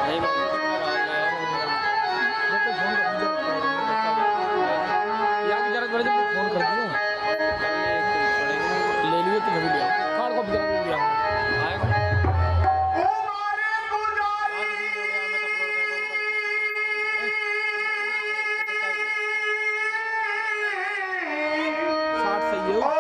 नहीं मैं तो करा ले मैं तो फोन कर या की जरा जरा फोन कर दिया कल एक पड़ेगा ले लिए तो कभी लिया कार्ड कॉपी करा के लिया आएगा सही है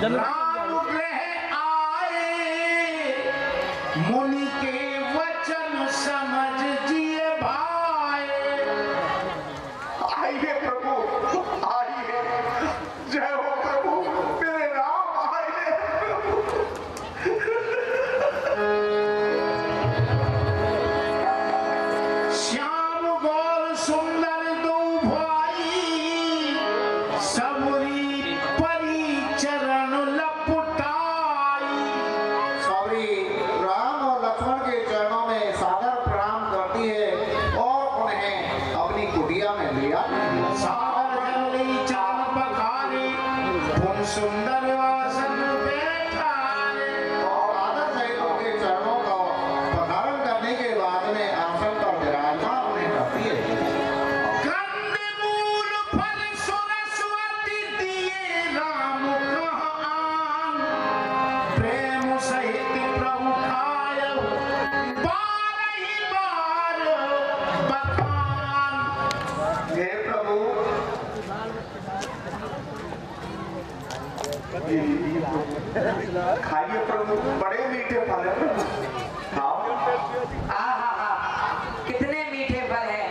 राम ग्रह आए मुनि के वचन समझ जिए भाई। आइए प्रभु आइए, जय हो प्रभु, मेरे राम आइए। श्याम गौर सुंदर दो भाई, सबरी परी चरण लपटाई। सबरी राम और लक्ष्मण के चरणों में सादर प्रणाम करती है और उन्हें अपनी कुटिया में लिया। सागर जल्दी चरण पखारे, पुन सुंदर आसन बैठाए। और आदर सहित उनके चरणों का पधारण करने के बाद में आसन पर विराजमान उन्हें करती है। कंदमूल फल सरस्वती दिए राम कहान, प्रेम सहित प्रभु खाय बारही बार बखान। हे प्रभु खाइए प्रभु, बड़े मीठे फल हैं। खाओ। आहा, कितने मीठे फल हैं।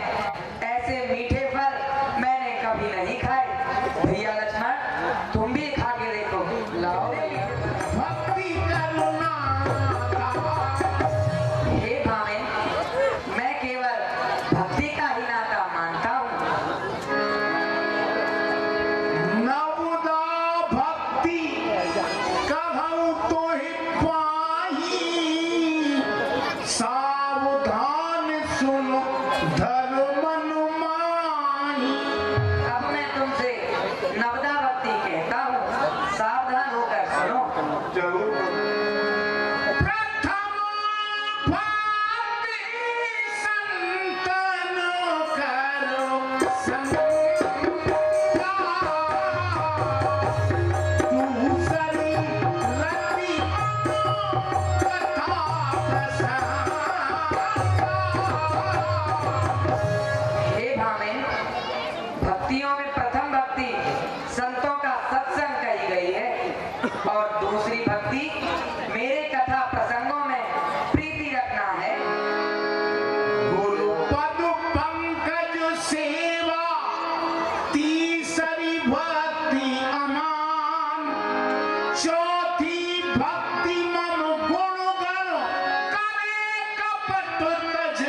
ऐसे मीठे फल मैंने कभी नहीं खाए। भैया लक्ष्मण, तुम भी खा के देखो। लाओ। भक्ति करुणा हे भावे, मैं केवल भक्ति का ही नाता मानता हूँ। नवदा भक्ति कहूँ तो ही पाही, सावधान सुनो धर्म माही। अब मैं तुमसे नवदा भक्ति कहता हूँ, सावधान होकर सुनो। जरूर। प्रथम भक्ति संतन करो संता, दूसरी रति कथा प्रसंगा। हे भावे, भक्तियों में प्रथम भक्ति संतों का सत्संग कही गई है और दूसरी भक्ति मेरे कथा प्रसंगों में प्रीति रखना है। गुरु पद पंकज सेवा, तीसरी भक्ति अमान, चौथी भक्ति मम गुण गण, करे कपट तज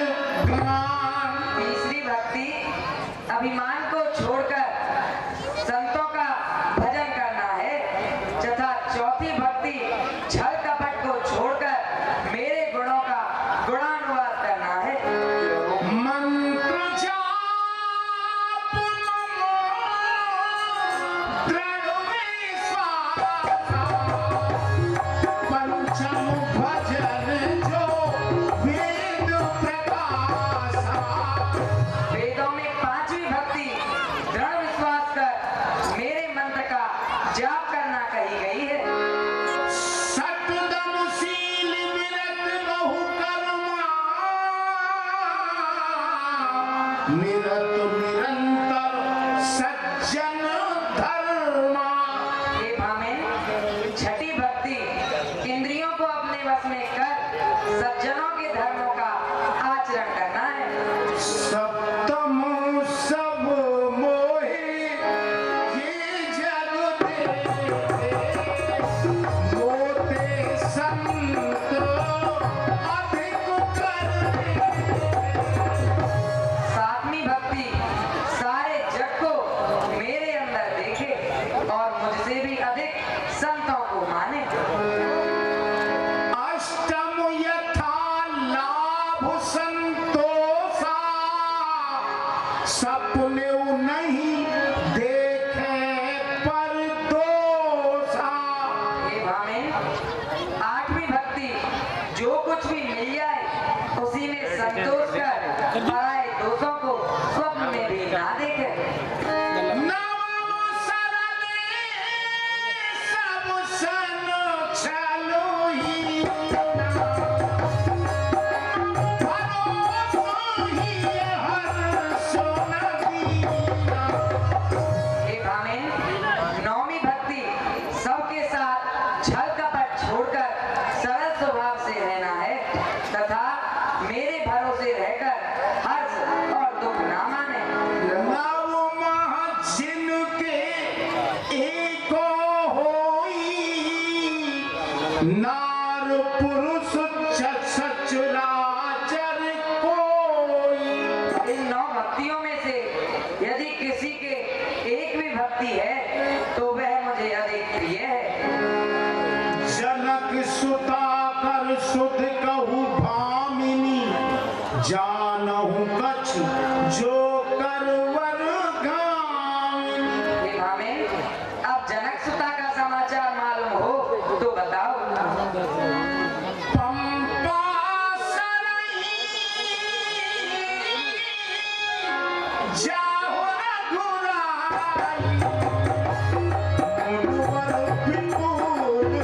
ज्ञान। तीसरी भक्ति अभिमान को छोड़कर संतों का भजन करना है तथा चौथी भक्ति छल कपट को छोड़कर मेरे गुणों का गुणानुवाद करना है। मंत्र जाप नमो दृढ़ विश्वास, पंचम भजन जो वेद प्रकाशा। वेदों में पांचवी भक्ति दृढ़ विश्वास कर मेरे मंत्र का जाप करना कही गई है। सतदम शील विरत बहु कर्मा, निरत निरंतर सज्जन धर्मा। हे भामे, छठी भक्ति इंद्रियों को अपने वश में कर सज्जनों के धर्मों का आचरण करना है। सप्तम सब मोहे ये जग मोते संत अधिक करते। सातवीं भक्ति सारे जग को मेरे अंदर देखे और मुझसे भी अधिक संतों को माने। अष्टम यथा लाभ संतोषा, सपने नहीं देखे पर दोषा। हे भामे, आठवीं भक्ति जो कुछ भी मिल जाए उसी में संतोष कर पराए दोषों को स्वप्न में भी ना देखे। नवम सरले सब सन चलो ही, भरोसा ही हर सोना दीना। हे भामे, नौवीं भक्ति सबके साथ एको होई नार पुरुष सचराचर कोई। इन 9 भक्तियों में से यदि किसी के एक भी भक्ति है तो वह मुझे अधिक प्रिय है। जनक सुता कर सुध कहू भामिनी जानहु कछ जो करवर गामिनी। हे भामिन, अब जनक सुता का समाचार मालूम हो तो बताओ। पंपा सरई जाहु रघुराई मुनुवर विपुल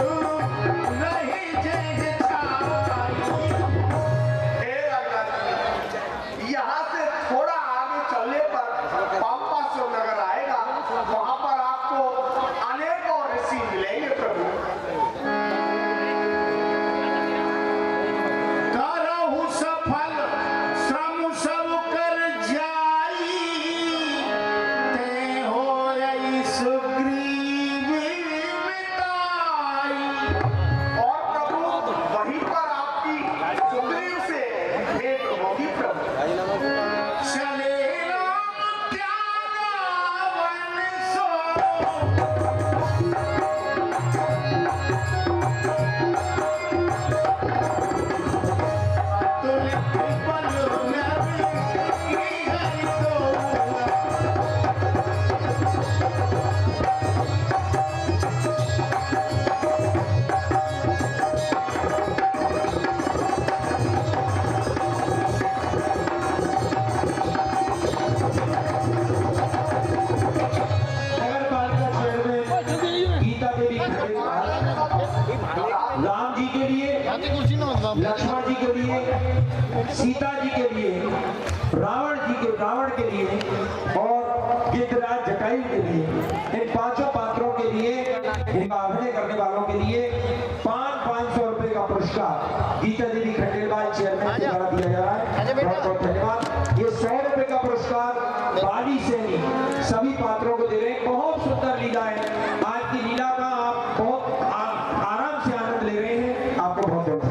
नहीं जग छाई। यहाँ से थोड़ा आगे चलने पर पंपा नगर आएगा, वहां पर आपको अनेक और ऋषि मिलेंगे प्रभु। करहु सफल श्रम सब कर जाई ते होई सुग्रीव मिताई। और प्रभु वहीं पर आपकी सुग्रीव से भेंट होगी प्रभु। चले राम त्यागावन सो गीता देवी खंडेलवाल राम जी के लिए, लक्ष्मण जी के लिए, सीता जी के लिए, रावण के लिए और गिद्धराज जटायु के लिए, इन 5 पात्रों के लिए, इनका अभिनय करने वालों के लिए 500 रुपए का पुरस्कार गीता देवी खंडेलवाल चेयरमैन के द्वारा दिया जा रहा है। बहुत बहुत धन्यवाद। ये 100 रुपए का पुरस्कार बाली सैनी सभी पात्रों को दे रहे हैं। बहुत सुंदर लीला है। आज की लीला का आप बहुत आराम से आनंद ले रहे हैं। आपको बहुत बहुत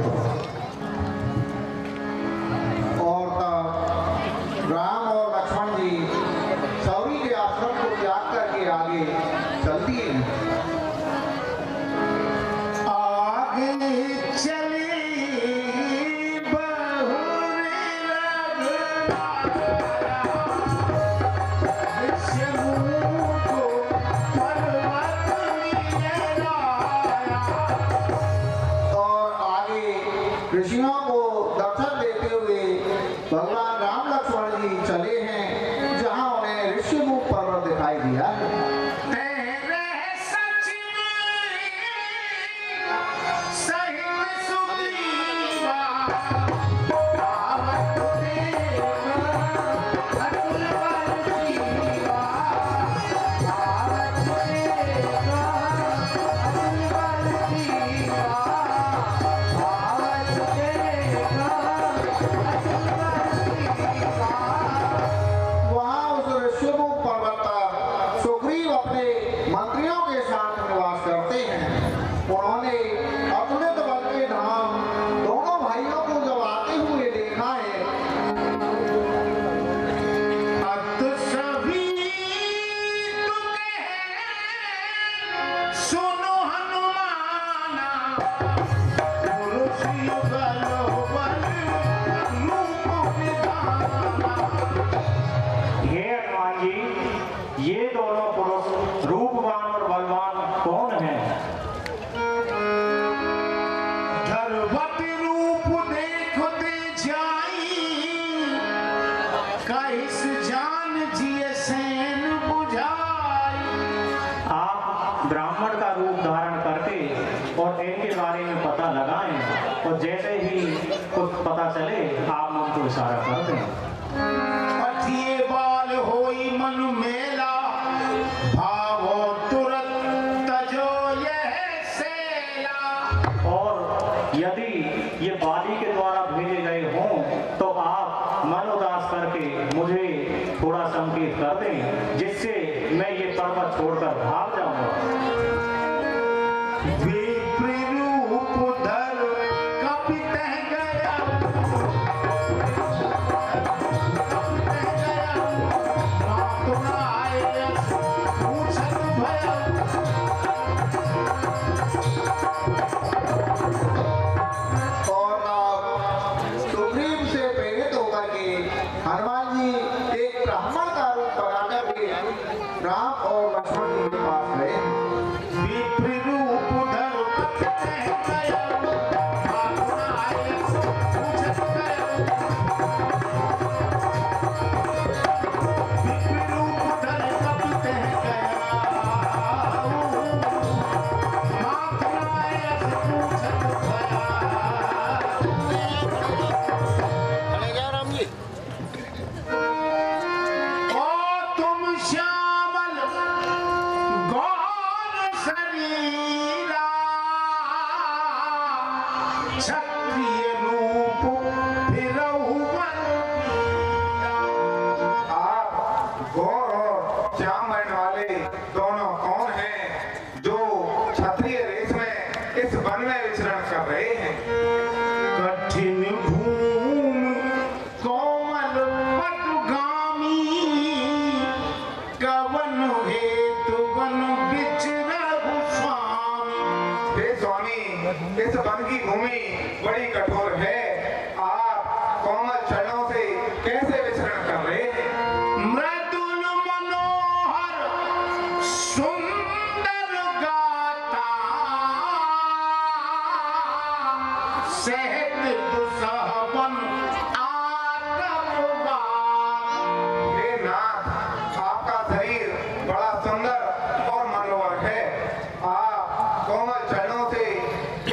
और राम और लक्ष्मण जी सौरी के आश्रम को त्याग करके आगे चल दिए। आगे चली बहुर और आगे ऋषियों को दर्शन देते हुए भगवान राम लक्ष्मण जी चले हैं, जहां उन्हें ऋषिमुख पर्वत दिखाई दिया है। तेरे सच में सहित सुग्रीवा आवत देवा अतुल बल जीवा। आवत देवा अतुल बल जीवा। आवत देवा अतुल बल जीवा। वहां उस ऋषिमुख पर्वत पर सुग्रीव अपने मंत्रियों के साथ निवास करते हैं। उन्होंने अतुलित बल के धाम दोनों भाइयों को जब आते हुए देखा है, अत सभी तुके सुनो हनुमाना पुरुष युगल बल रूप विधाना। हे हनुमान जी, ये दोनों पुरुष रूपवान और बलवान कौन हैं? धरवती रूप देखते जाई कहिस जान जिय सेन बुझाई। आप ब्राह्मण का रूप धारण करके और इनके बारे में पता लगाएं और जैसे ही कुछ पता चले आप मुझको इशारा कर दें। पथिये बाल होई मन मेला भावो तुरंत तजो यह सेला। और यदि ये बाली के द्वारा भेजे गए हों तो आप मन उदास करके मुझे थोड़ा संकेत कर दें, जिससे मैं ये पर्वत छोड़कर भाग जाऊंगा। हनुमान जी एक ब्राह्मण का रूप बनाकर के राम और लक्ष्मण जी के पास गए। इस वन की भूमि बड़ी कठोर है, आप कोमल चरणों से कैसे विचरण कर रहे हैं? मृदुल मनोहर सुंदर गाता सहत दुसहबन आत्मवान। हे नाथ, आपका शरीर बड़ा सुंदर और मनोहर है, आप कोमल चरणों से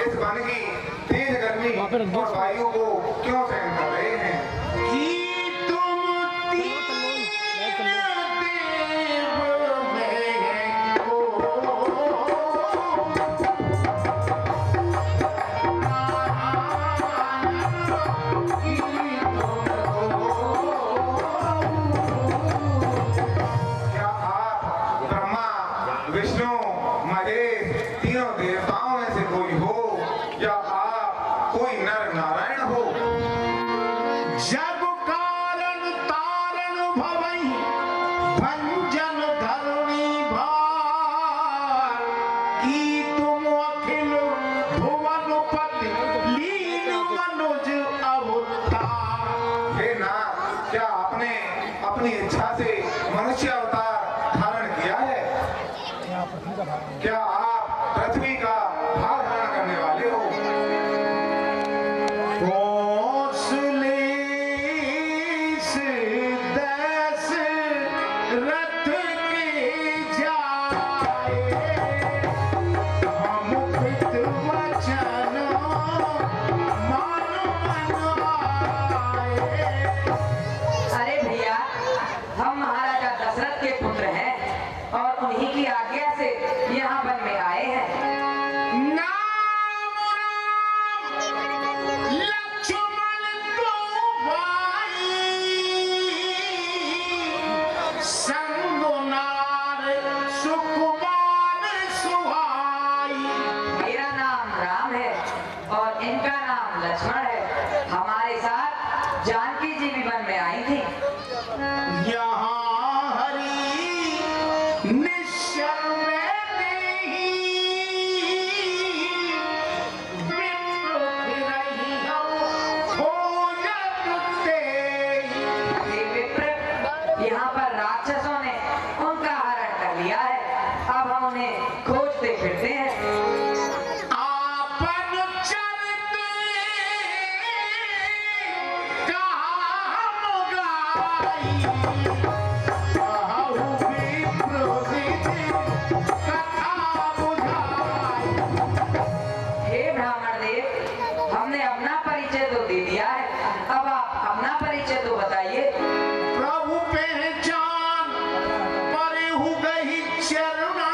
इस वन की तेज गर्मी और वायु को क्यों सहन कर रहे हैं? कि तुम तीन देव में को क्या आप ब्रह्मा विष्णु महेश तीनों देवताओं में से कोई हो, या आप कोई नर नारायण हो? जब कारण तारण भवई भंजन धरणी भार, की तुम अखिल भुवन पति लीन मनुज अवतार। हे नाथ, क्या आपने अपनी इच्छा से मनुष्य अवतार धारण किया है? क्या आप पृथ्वी का भार धारण करने वाले हो? कौशलेश दस रथ के जाए, हम पितृ वचन मान मन आए। अरे भैया, हम महाराजा दशरथ के पुत्र हैं और उन्हीं की आज्ञा से यहाँ वन में आए हैं। नाम राम लक्ष्मण दो भाई, संग नार सुकुमार सुहाई। मेरा नाम राम है और इनका नाम लक्ष्मण है। हमारे साथ जानकी जी भी वन में आई थी। यहाँ हरि निश्चल में देही, विप्र फिरहि हम खोजत तेहि। हे विप्र, यहाँ पर राक्षसों ने उनका हरण कर लिया है। अब हम उन्हें खोजते फिरते हैं। आपन चरित काम गाई, कहु विप्र विधि कथा बुझाई। हे ब्राह्मण देव, हमने अपना परिचय तो दे दिया है, अब आप अपना परिचय तो बताइए। प्रभु पहचान पर हु गई चरणा,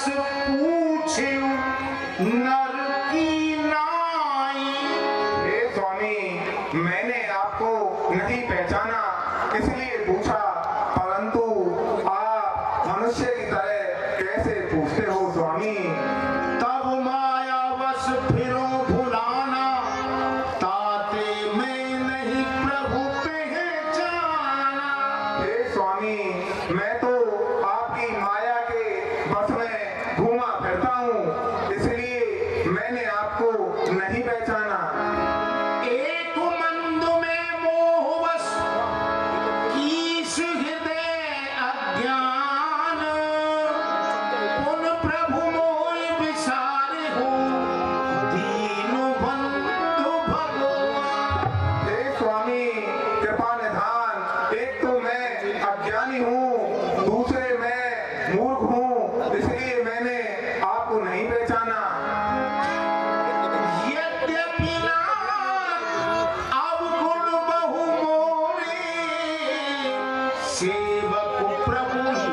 पूछ्यु नर की नाई। हे स्वामी, मैंने आपको नहीं पहचाना इसलिए पूछा, परंतु आप मनुष्य की तरह कैसे पूछते हो स्वामी? तब मायावश फिरो भुलाना, ताते मैं नहीं प्रभु पहचाना। हे स्वामी, मैं तो आपकी माया के बस में घूमा फिरता हूँ, इसलिए मैंने आपको नहीं पहचाना। एक मंद में मोहवश कीस हृदय अज्ञान, पुन प्रभु मोहि विसारे हो दीन बंधु भगवान। हे स्वामी, कृपा निधान, एक तो मैं अज्ञानी हूँ, दूसरे मैं मूर्ख हूँ, इसलिए मैंने आपको नहीं पहचाना। यद्यपि नाथ अवगुण बहु मोरे, सेवक प्रभु ही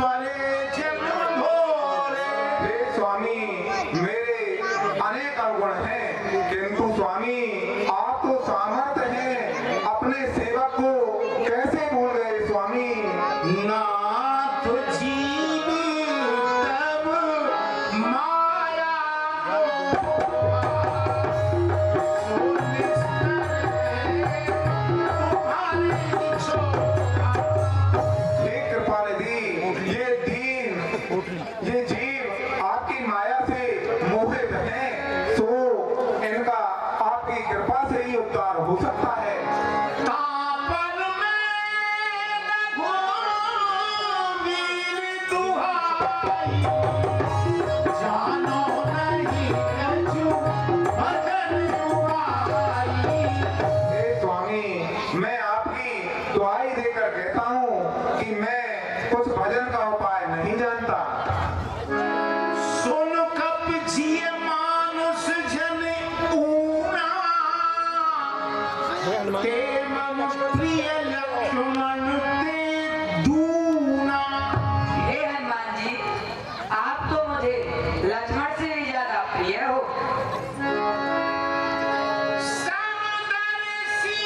परे जन भोरे। हे स्वामी, मेरे अनेक अवगुण हैं, किंतु स्वामी आप तो सामर्थ्य हैं, अपने सेवक को कैसे भूल गए स्वामी? नाथ जीवी तब माया हे कृपानिधि, ये दीन, ये जीव आपकी माया से मोहित हैं, सो इनका आपकी कृपा से ही उद्धार हो सकता है। तापन में रघुवीर दुहाई, जानो नहीं कछु भजन उपाई। हे स्वामी, मैं आपकी दुआई देकर कहता हूँ कि मैं कुछ भजन का उपाय नहीं जानता। सुन कप जिय मानुष जन ऊना, ते मम प्रिय लक्ष्मण ते दूना। हे हनुमान जी, आप तो मुझे लक्ष्मण से भी ज्यादा प्रिय हो। समदर्शी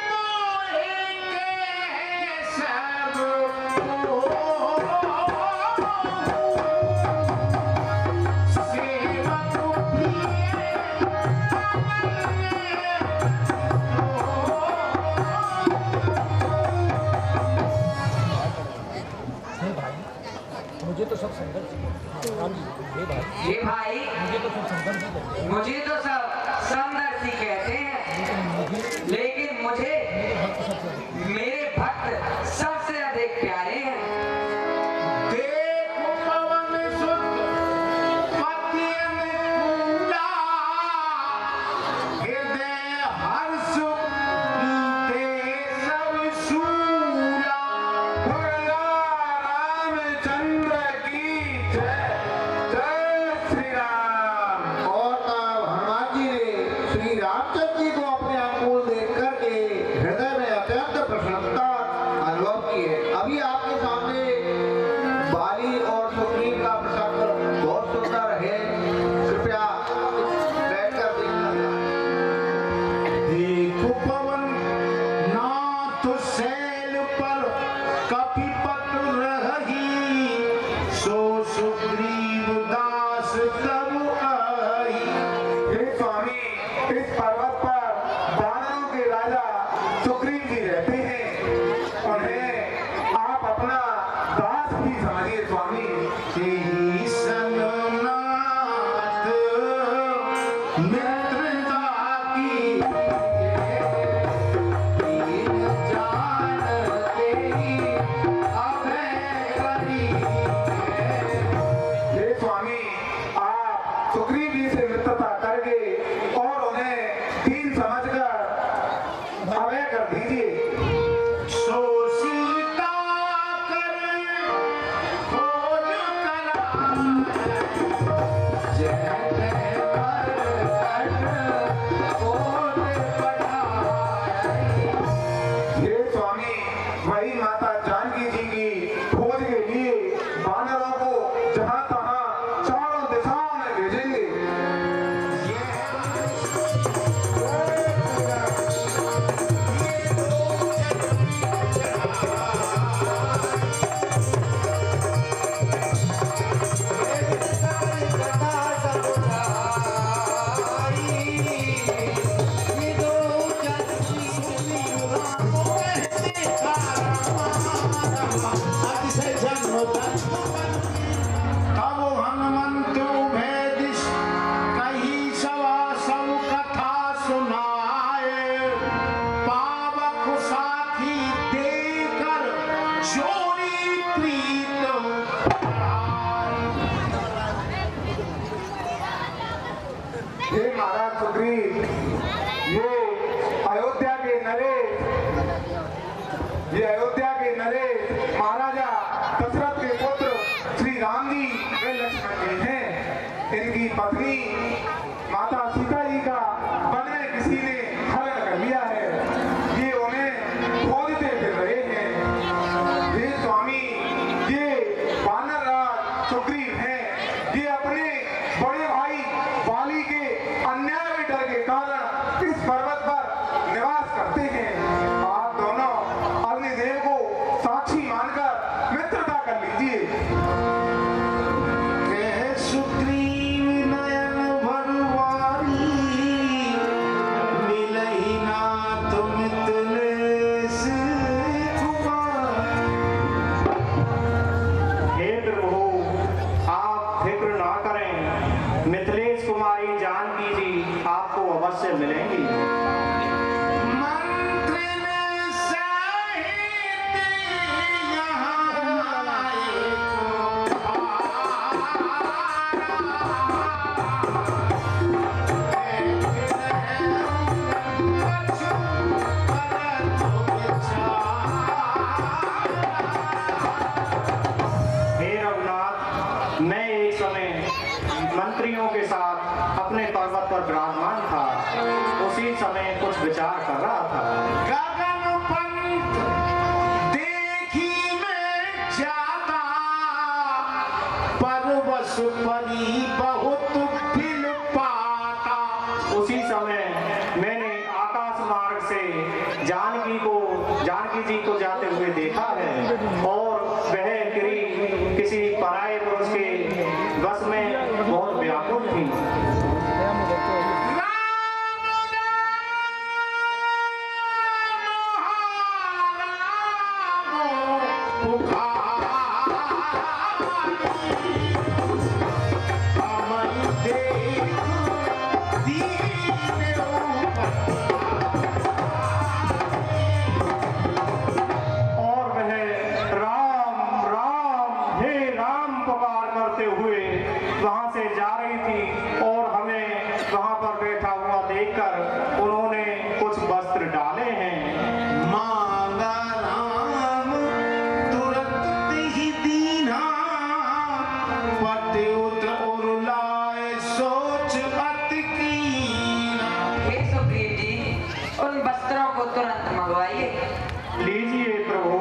मोहे के सब सेवक प्रिय मुझे तो सब संघर्ष राम जी, हे भाई, हे भाई, मुझे तो सब संघर्ष ही करते हैं। मुझे तो सब समदर्शी कहते हैं, लेकिन मुझे मेरे भक्त सबसे अधिक प्यारे हैं। देख पवन सुत पति अनुकूला, हृदय हर्ष प्रीते सब शूला। भगवान रामचंद्र की जय, जय श्री राम। और तब हनुमान जी ने श्री रामचंद्र जी को अपने अनुकूल देख करके हृदय में अत्यंत प्रसन्नता अनुभव की है। अभी आपके सामने बाली और सुग्रीव का प्रसंग बहुत सुंदर है, कृपया बैठकर देखना। देखो पवन नाथ शैल पर कपिपत रही, सो सुग्रीव दास तब आई। हे स्वामी, इस पर्वत पर वानरों के राजा सुग्रीव जी रहते हैं, उन्हें आप अपना दास ही समझिए स्वामी। तेहि संग नाथ मित्रता की, दीन जान तेहि अभय करी। हे स्वामी, आप सुग्रीव जी से मित्रता करके और उन्हें दीन समझकर अभय कर दीजिए। सो सीता कर खोज कराए, जय जय कर कट कोट बढ़ाए। हे स्वामी, वही माता जानकी जी की खोज के लिए वानरों को हे महाराज सुग्रीव, ये अयोध्या के नरेश महाराजा दशरथ के पुत्र श्री राम जी व लक्ष्मण जी हैं। इनकी पत्नी माता सीता जी का वन में किसी ने हरण कर लिया है। ये उन्हें खोजते फिर रहे हैं। हे स्वामी, ये वानर राज सुग्रीव हैं। ये अपने बड़े भाई वाली के अन्याय के डर के कारण इस पर्वत पर निवास करते हैं। आप दोनों अग्निदेव को साक्षी मानकर मित्रता कर लीजिए। सुग्रीव नयन भरवारी, मिलहि नाथ मिथिलेश कुमार। हे प्रभु, आप फिक्र ना करें, मिथिलेश कुमारी जानकी जी आपको अवश्य मिलेंगी। मैं एक समय मंत्रियों के साथ अपने पर्वत पर विराजमान था। उसी समय कुछ विचार कर रहा था। गगन पंथ देखी मैं जाता, परवश परी बहुत फिल पाता। उसी समय मैंने आकाश मार्ग से जानकी जी को जाते हुए देखा है और वह किसी पराये पुरुष के बस में बहुत व्याकुल थी। वहां से जा रही थी और हमें वहां पर बैठा हुआ देखकर उन्होंने कुछ वस्त्र डाले हैं। मांगा राम तुरंत ही दीना, पट उतर और लाए सोच अति कीना। हे सुग्रीव जी, उन वस्त्रों को तुरंत मंगवाइए। लीजिए प्रभु।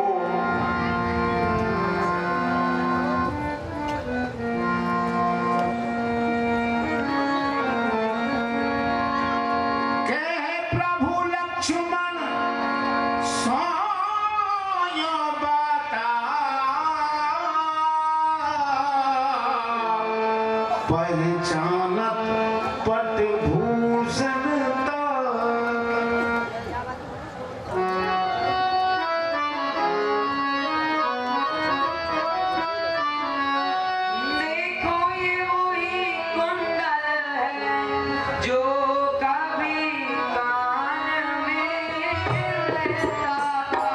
पहचानत पट भूषण देखो ये वही कुंडल है जो कभी कान में रहता था।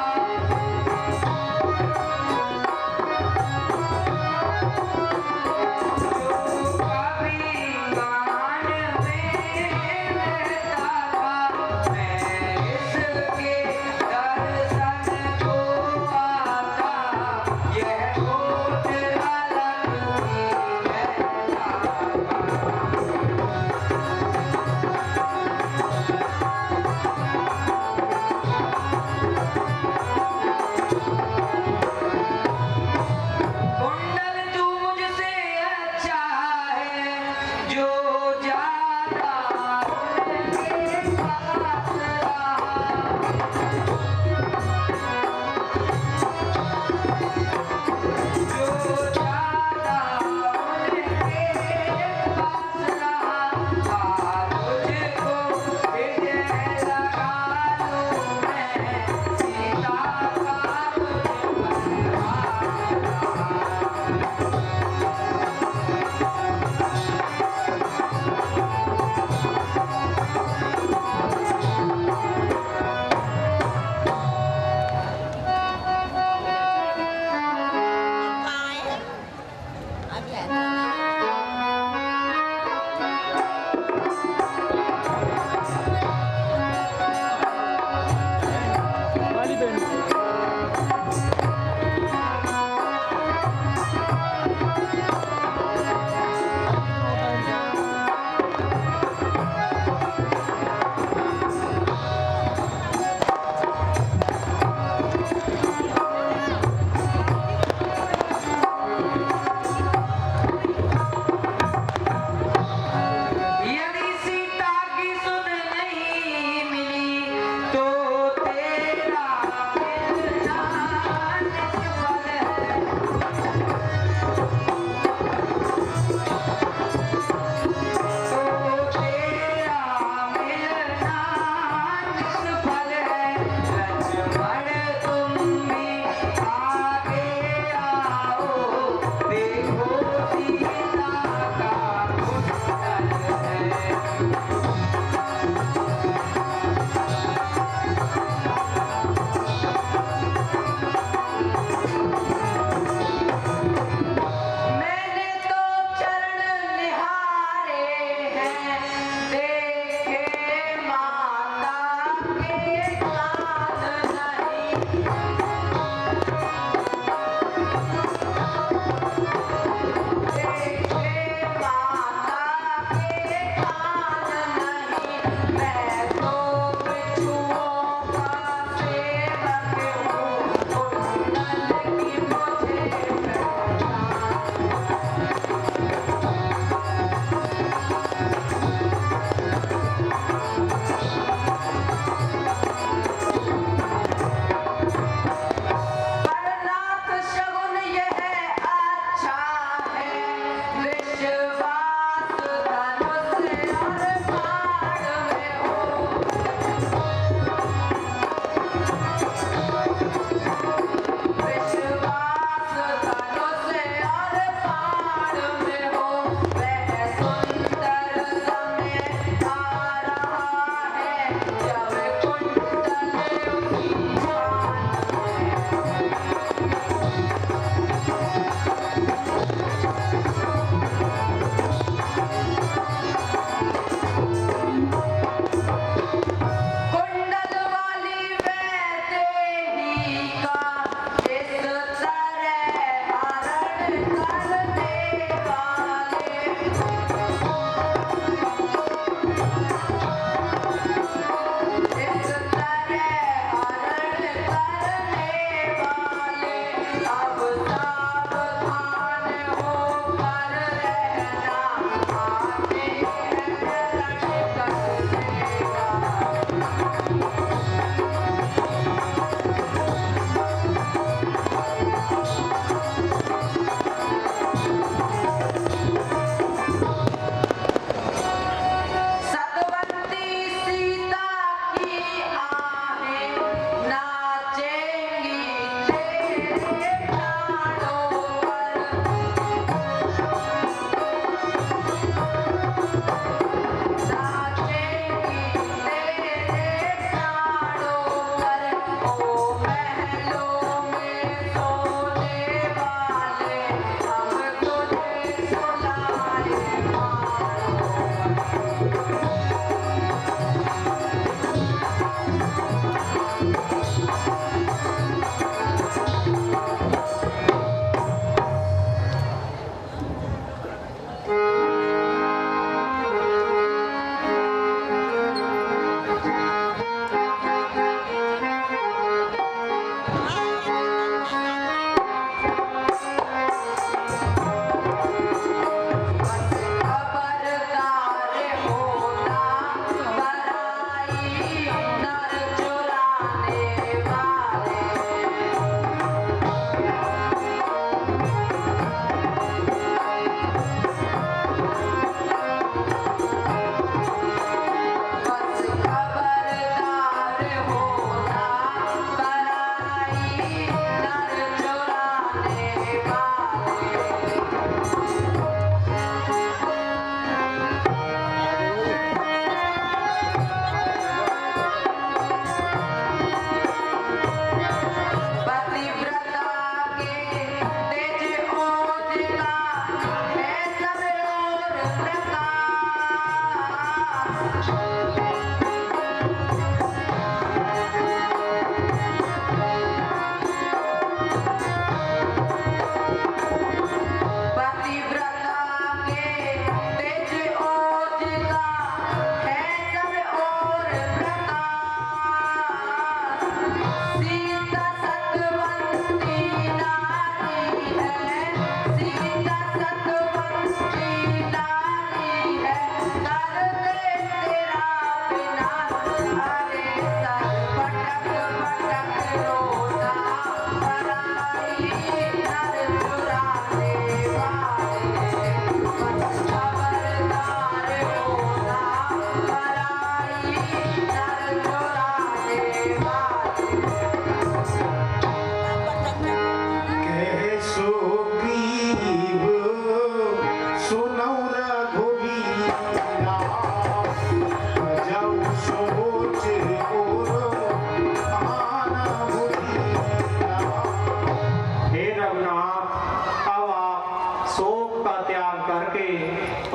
करके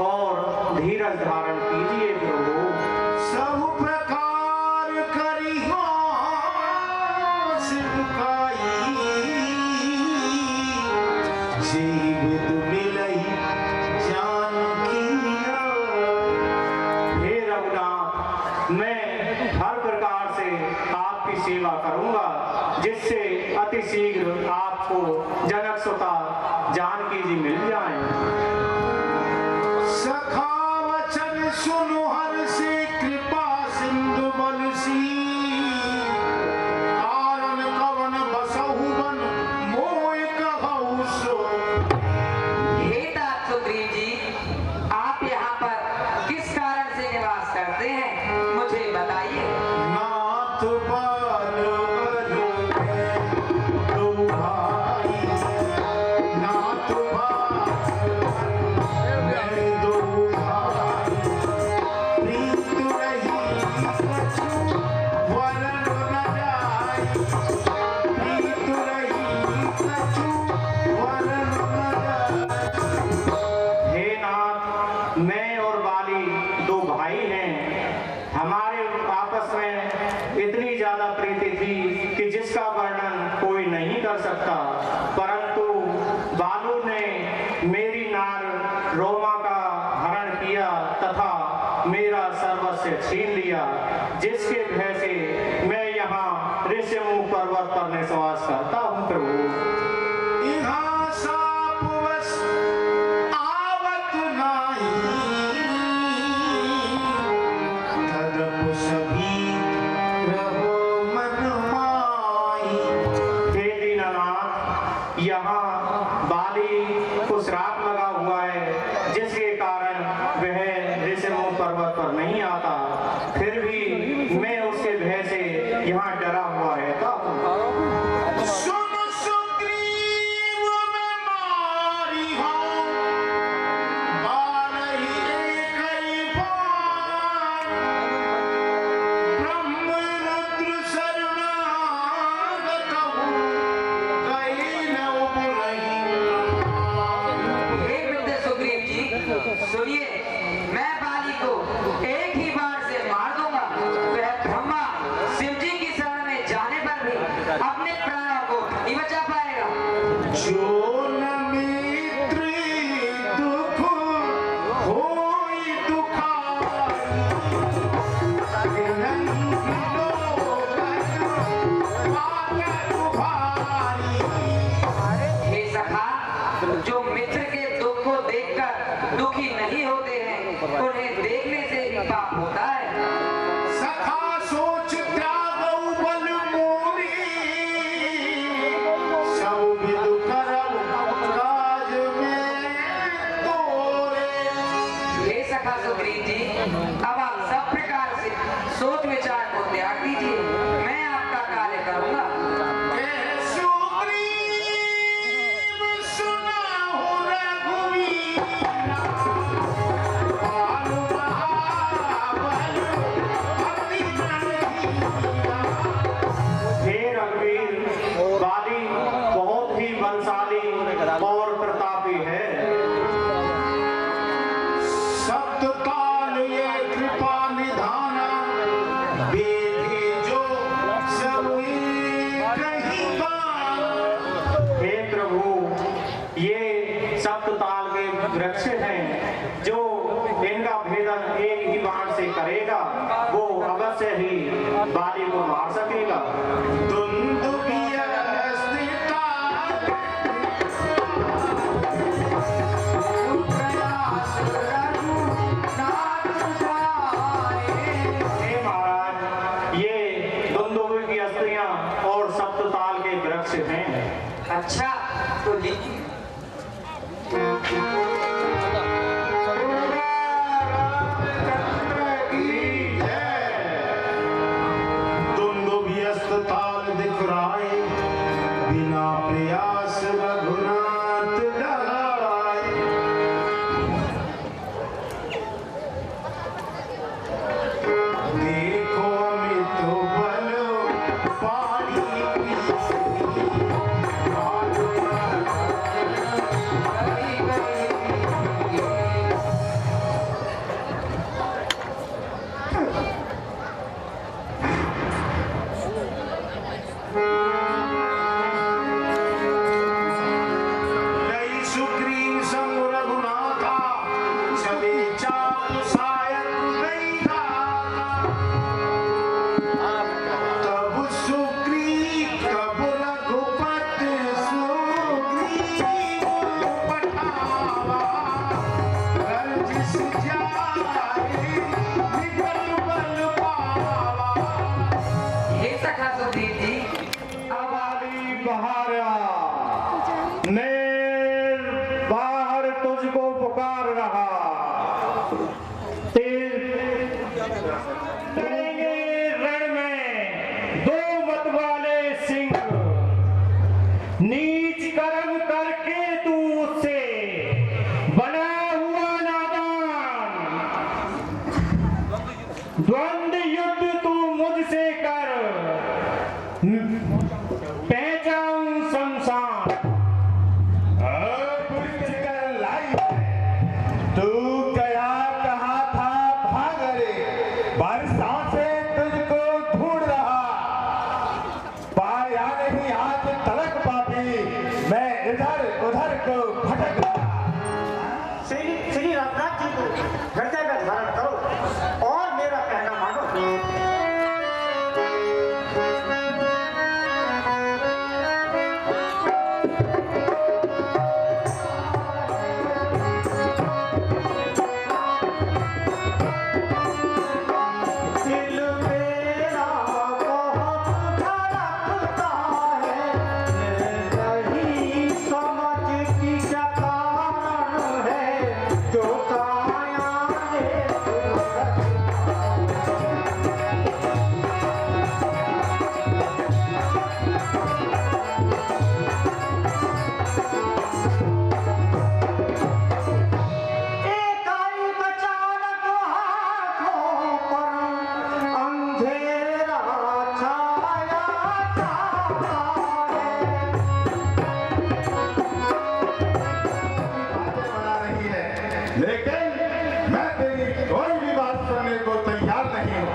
और धीरज धारण कीजिए प्रभु। सब प्रकार करी हो सिमकाई, जीवित मिलई जानकिया। हे रघुनाथ, मैं हर प्रकार से आपकी सेवा करूंगा, जिससे अति शीघ्र आपको जनक सुता जानकी जी मिल जाएं। सखा वचन सुनो हर से कृपा सिंधु बलसी, कारण कवन बसहु बन मोय कहु सो। हे तात सुग्रीव जी, आप यहाँ पर किस कारण से निवास करते हैं, मुझे बताइए। नाथ बाल बल दो भाई, नाथ बाल बल दो भाई, प्रीत रही कछु वरण न जाई, प्रीत रही कछु वरण न जाई। हे नाथ, मैं और बाली दो भाई हैं। हमारे आपस में इतनी ज्यादा प्रीति थी कि जिसका वर्णन कोई नहीं कर सकता, परंतु बालू ने मेरी नार रोमा का हरण किया तथा मेरा सर्वस्व छीन लिया, जिसके भय से मैं यहाँ ऋषिमुख पर्वत पर निवास करता हूँ प्रभु। इहाँ साप वश आवत नाही, तदपु सभी रहो मन माई। हे दीनानाथ, यहाँ बाली को श्राप लगा हुआ है, जिसके कारण वह ऋषिमुख पर्वत पर नहीं आता, फिर भी मैं उसके भय से यहाँ डरा हुआ रहता हूँ। सुन सुग्रीव मैं मारी हूँ, बालहि एकहि बार, ब्रह्म रुद्र शरणागत हूँ, कहीं न उबरहि। हे मित्र सुग्रीव जी, सुनिए, मैं बाली को एक ही बार से मार दूंगा। वह ब्रह्मा शिव जी की शरण में जाने पर भी अपने प्राणों को नहीं बचा पाएगा। जो न मित्र दुख होई दुखारी, नहीं विलोकन पाकर उभारी। हे सखा, जो मित्र के दुख को देखकर दुखी नहीं होते हैं, उन्हें देखने से भी पाप होता है। सखा सोच त्यागऊ बल मोरी, सब विदु करऊ काज में तोरे। हे सखा सुग्रीव जी, अब आप सब प्रकार से सोच विचार को त्याग दीजिए, मैं आपका कार्य करूंगा। हे रघुवीर, बाली बहुत ही बलशाली और प्रतापी है। सप्तकाल ये कृपा निधाना, बेटे जो सब कहीं बार। हे प्रभु, ये सप्तताल के वृक्ष हैं, जो इनका भेदन एक ही बाण से करेगा, वो अवश्य ही बाली को मार सकेगा। दुंदुभिया स्थिता, प्रयास रघुनाथ जाए। हे महाराज, ये दुंदुभि की स्त्रियां और सप्तताल के वृक्ष हैं। अच्छा, तो लीजिए। दुंदुभि पुकार रहा। करेंगे रण में दो मत वाले सिंह, नीच कर्म करके तू उससे बना हुआ नादान। द्वंद्व युद्ध तू मुझसे कर, पहचान शमशान। तू गया कहा था भाग रे, बरसों से तुझको ढूंढ रहा, पाया नहीं आज तलक पापी, मैं इधर उधर को भटक रहा। श्री रामनाथ जी को हृदय में धारण करो और मेरा कहना मानो। दिल मेरा बहुत धड़कता है, नहीं समझ की क्या कारण है, जो काया ने एकाएक अचानक हाथों पर अंधेरा छाया जाता है। बातें बना रही है, लेकिन मैं तेरी कोई भी बात सुनने को तैयार नहीं हूँ।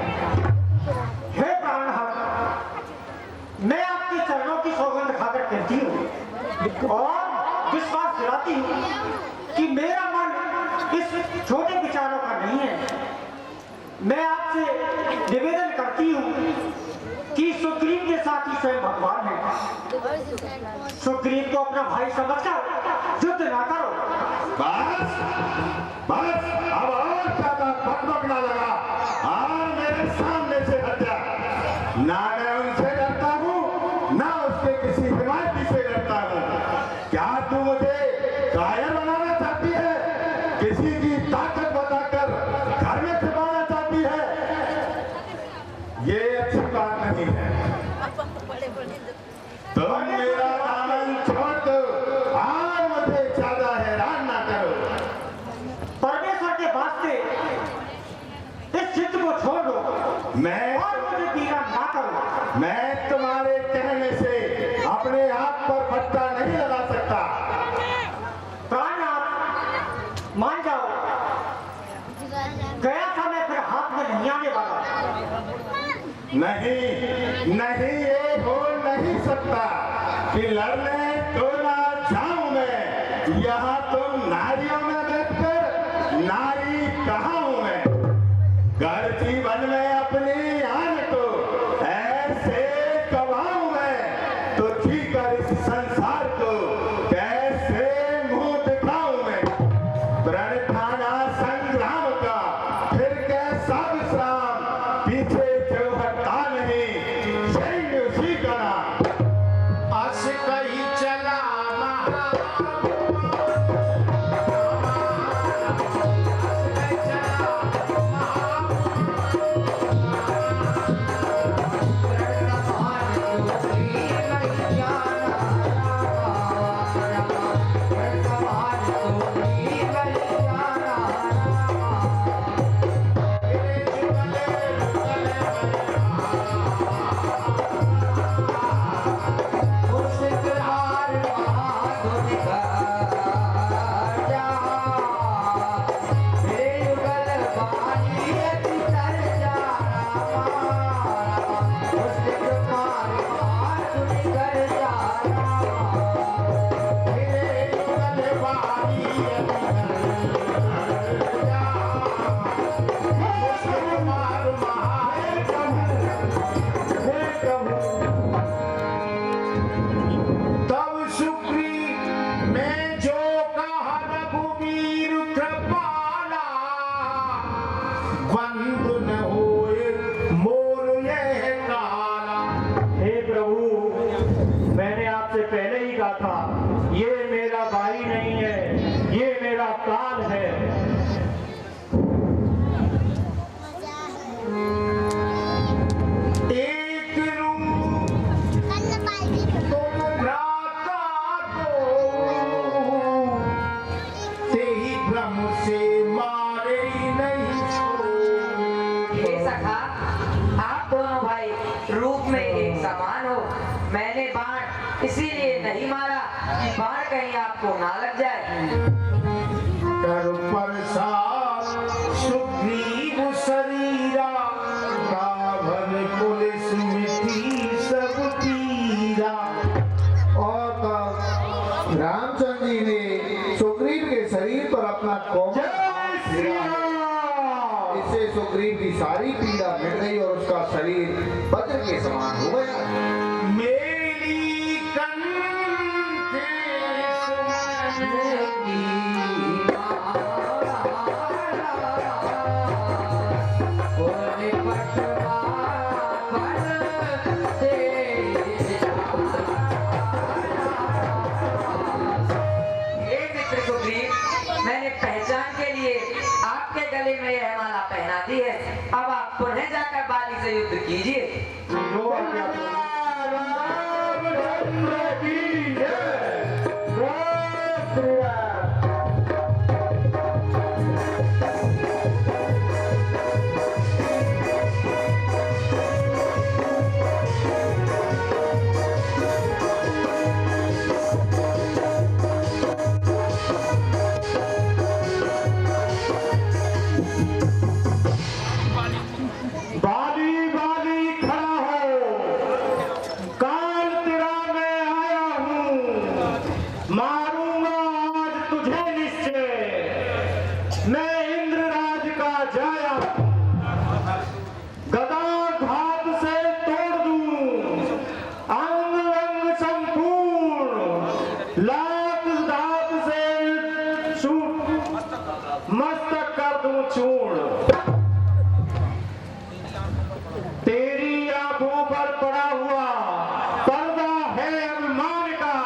हे प्राणनाथ, मैं आपके चरणों की सौगंध खाकर कहती हूँ और विश्वास दिलाती हूँ कि मेरा मन इस छोटे विचारों का नहीं है। मैं आपसे निवेदन करती हूँ कि सुग्रीव के साथ ही स्वयं भगवान है, सुग्रीव को अपना भाई समझकर युद्ध ना करो। बस बस, अब और ज्यादा बकबक ना लगा और मेरे सामने से हट जा। ना मैं उनसे डरता हूँ, ना उसके किसी हिमायती से डरता हूँ। क्या तू मुझे कायर बनाना चाहती है, किसी की ताकत बताकर घर में छिपाना चाहती है? ये अच्छी बात नहीं है। तुम मेरा दामन छोड़ दो और मुझे ज्यादा हैरान ना करो। परमेश्वर के वास्ते इस जिद को छोड़ दो मैं और मुझे पीड़ा ना करो। मैं तुम्हारे कहने से अपने आप पर पट्टा नहीं लगा सकता। प्राणनाथ, मान जाओ, गया था मैं फिर हाथ में नहीं आने वाला। नहीं नहीं, ये हो नहीं सकता कि लड़ने तो ना जाऊं मैं। यहाँ तुम नारियों में बैठकर नारी कहाँ हूं मैं? घर जीवन में अपनी आन को ऐसे गवाऊं मैं, तो जीकर इस संसार को कैसे मुंह दिखाऊं मैं? प्रण ठाना संग्राम का फिर कैसा विश्राम, पीछे जो हटता नहीं सैन्य उसी का नाम। आज कहीं चला Bye. है। एक रूप तुम भ्राता को तेहि भ्रम से मारे नहीं हे सखा, आप दोनों भाई रूप में एक समान हो। मैंने बाण इसीलिए नहीं मारा कि बाण कहीं आपको ना लग जाए। कर प्रसाद सुग्रीव शरीरा रावण कुल स्मृति सब पीरा। और तब रामचंद्र जी ने सुग्रीव के शरीर पर अपना कोमल हाथ फेरा है। इससे सुग्रीव की सारी पीड़ा मिट गई और उसका शरीर वज्र के समान हो गया। मेरी कंठे सुमनेगी मैंने पहचान के लिए आपके गले में यह माला पहना दी है। अब आप पुनः जाकर बाली से युद्ध कीजिए। जो आज्ञा हो। रामचंद्र की जय। जय श्री राम। बाली बाली खड़ा हो, काल तेरा मैं आया हूँ, मारूंगा आज तुझे निश्चय। मैं इंद्रराज का जाया, गदा घात से तोड़ दूं, अंग अंग संपूर्ण, लात दात से छूट, मस्तक कर दूं चूर्ण। तेरी आंखों पर पड़ा हुआ पर्दा है अभिमान का,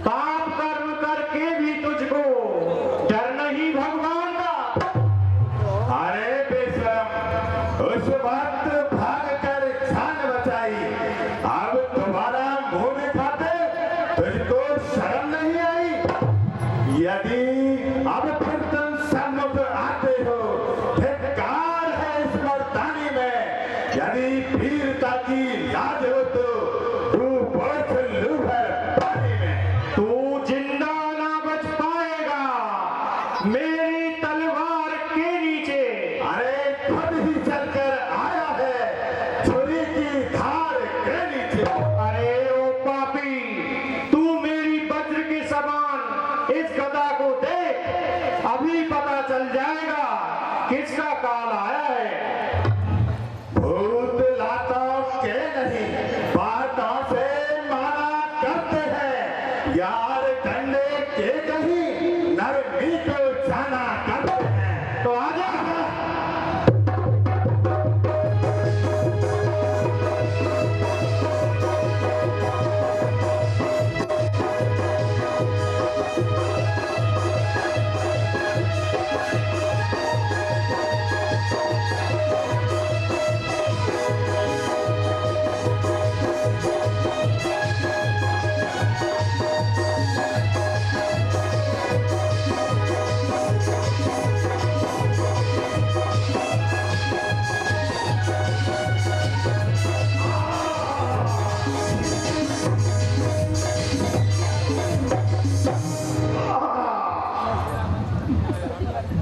पाप कर्म करके भी तुझको डर नहीं भगवान का। अरे बेशरम, उस वक्त भाग कर जान बचाई, अब तुम्हारा मुंह दिखाते तुझको शर्म नहीं आई। यदि अब फिर तुम सम्मुख आते हो, धिक्कार है इस मर्दानी में। यदि वीरता की लाज हो तो तू बोझ लू भर पानी में। तू जिंदा ना बच पाएगा मेरी तलवार के नीचे। अरे खुद ही चलकर आया है छुरी की धार के नीचे। अरे ओ पापी, तू मेरी वज्र के समान इस गदा को देख, अभी पता चल जाएगा किसका काल आया है। भूत लातों के नहीं, बातों से माना करते हैं। यार डंडे के कहीं नरमी को जाना करते हैं। तो आजा।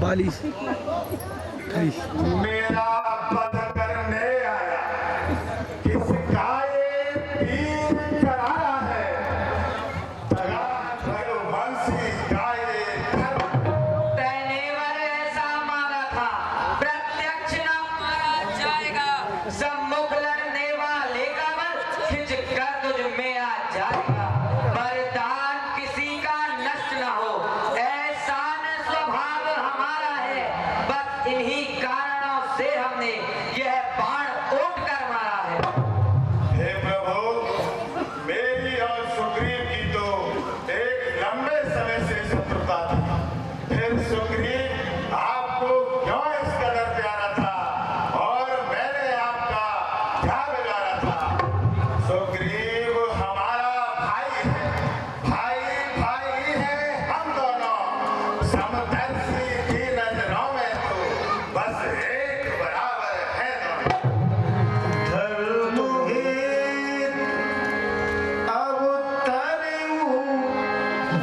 बाली खरी मेरा वध करने आया, किसका ये तीर करारा है। तगा भगवंशी गाये पहले बार ऐसा मारा था, प्रत्यक्ष ना मारा जाएगा। सम्मुख लड़ने वाले का बल खिंच कर तुझ में आ जाएगा। वरदान किसी का नष्ट न हो, ऐसा न स्वभाव हमारा है। बस इन्हीं कारणों से हमने ये समदर्शी की नजरों में तो बस एक बराबर है धर्महीन अवतरऊ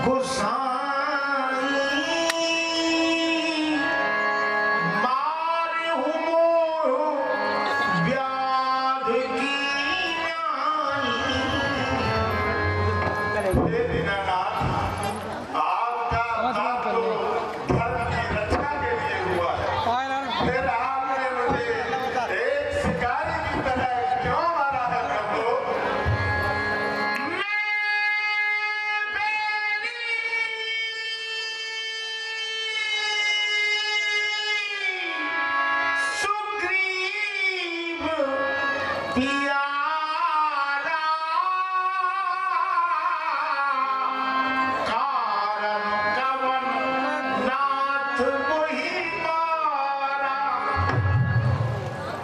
गुसाई मारहु मोह व्याध की न्याई। हे दीनानाथ, आपका काम तो धर्म की रक्षा के लिए हुआ है, फिर आपने मुझे एक शिकारी की तरह क्यों मारा है प्रभु? सुग्रीव प्यारा कारण कवन नाथ मोहि मारा।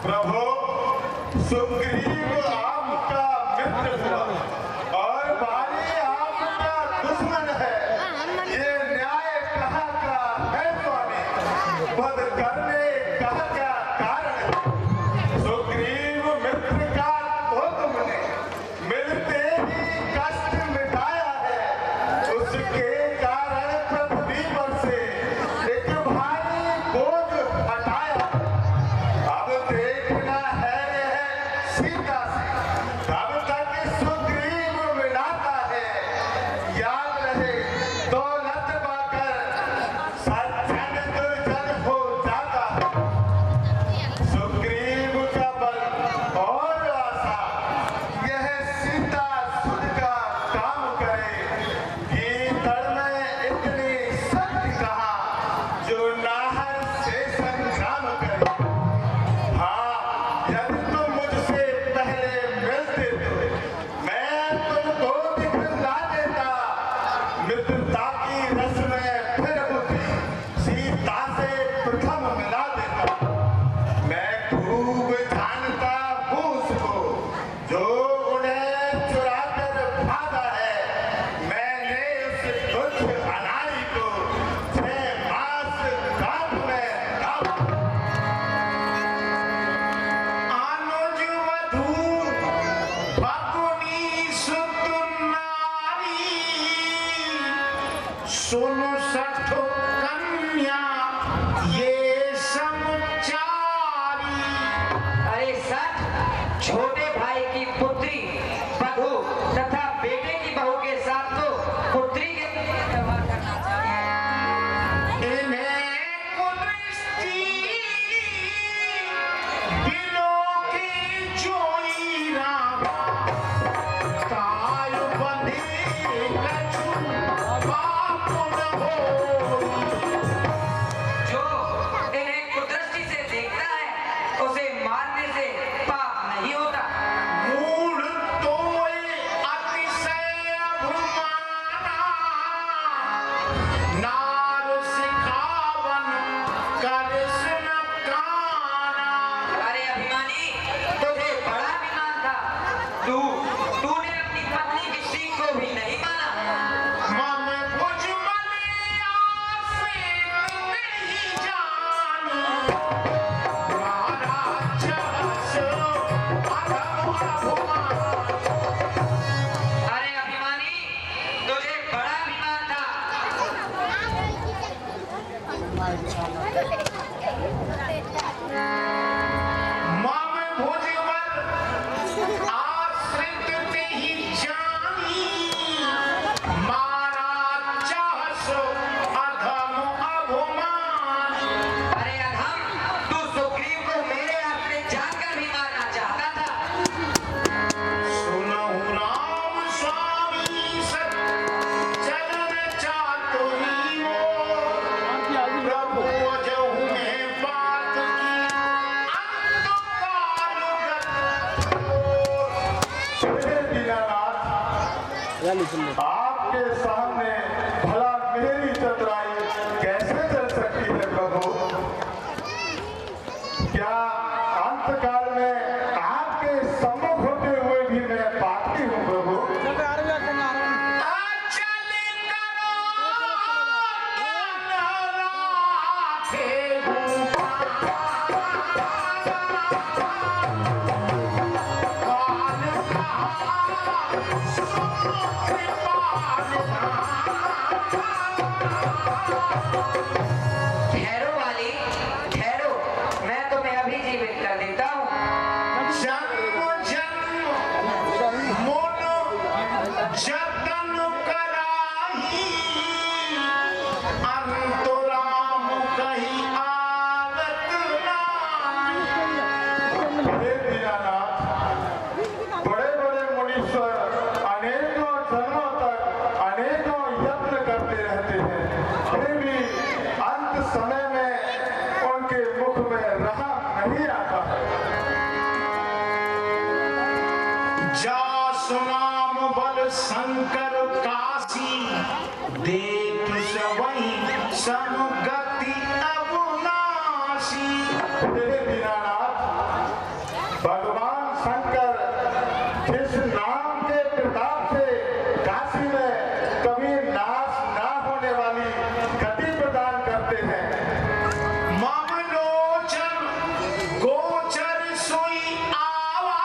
प्रभु, सुग्रीव आपका मित्र हुआ और बाली आपका दुश्मन है, ये न्याय कहाँ का है स्वामी? पद करने कहाँ का कारण है? सुग्रीव मित्र का तो तुमने मिलते ही कष्ट मिटाया है, उसके कारण पृथ्वी पर से एक भारी बोझ हटाया। अब देखना है सीता से, तब तक सुग्रीव मिलाता है। याद रहे, दौलत पाकर सज्जन दुर्जन हो जाता है। सुग्रीव का बल और आशा यह सीता सुध का काम करे। भीतर में इतनी शक्ति कहाँ जो नाहर से संग्राम करे। हाँ, यदि तुम मुझसे पहले मिलते तो मैं तुमको दिखला देता। मित्रता की रस में फिर बुद्धि सीता से प्रथम मिला देता। मैं खूब जानता हूँ उसको, जो उन्हें चुरा कर भागा है। मैंने उस तुच्छ अनाड़ी को 6 मास कांप में डाला। अनुज वधू बकुनी सुत नारी, सुनु सठ कन्या ये समचारी। अरे सच, छोटे भाई की पुत्री बहू तथा बेटे की बहू के साथ तो पुत्री के व्यवहार करना चाहिए। इन्हें कुदृष्टि बिलो की जोई राम, तायु बंधी कछु बापु न होई। जो इन्हें कुदृष्टि से देखता है उसे मारने से पाप नहीं होता। मूढ़ तोय अतिशय अभिमाना, नार सिखावन करिश्म काना। अरे अभिमानी, तुझे बड़ा अभिमान था, तूने अपनी पत्नी की सीख को भी नहीं माना। मम कुछ मले आसेन नहीं जानी, महाराज हसो अधम अभिमान। अरे अभिमानी, तुझे बड़ा अभिमान था। मम भुजबल आश्रित तेहि जानी, मारा चाहसो अधम अभिमान। अरे अधम, तू सुग्रीव को मेरे आश्रय जानकर भी मारना चाहता था। सुनहु राम स्वामी सत चरण चातु ही मोर, प्रभु जहु में बात की अंत कालगत मोर। हे दीनानाथ, आपके सामने भला मेरी चतुराई कैसे चल सकती है प्रभु? क्या अंतकाल में आपके सम्मुख होते हुए भी मैं पापी हूँ प्रभु? अचल करो समगति अविनाशी। हे दीनानाथ, भगवान शंकर जिस नाम के प्रताप से काशी में कभी नाश ना होने वाली गति प्रदान करते हैं। ममलोचन गोचर सोई आवा,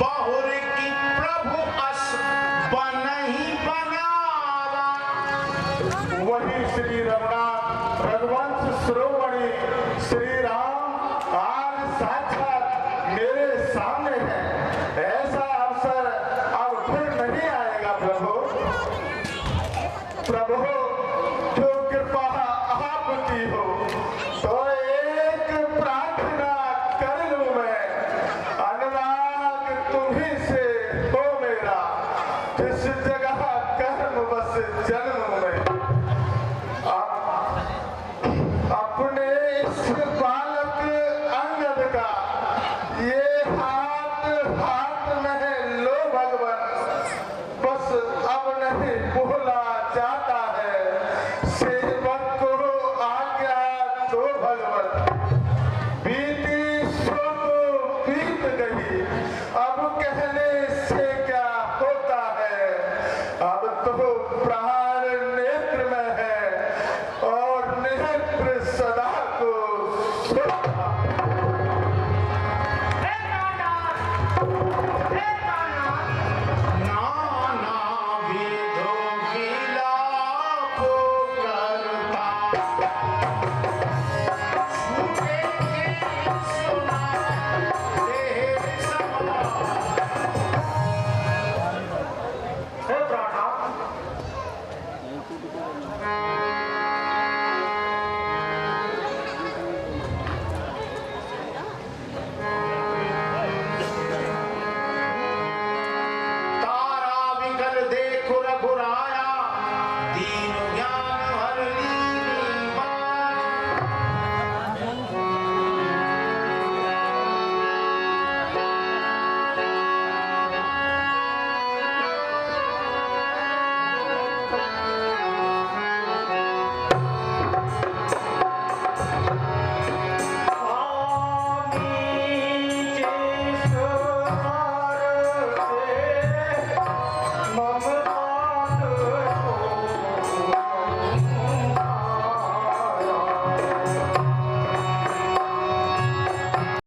बहुर की प्रभु अस बनहि बनावा। वही श्री रघुनाथ रघुवंश शिरोमणि श्री राम आज साक्षात मेरे सामने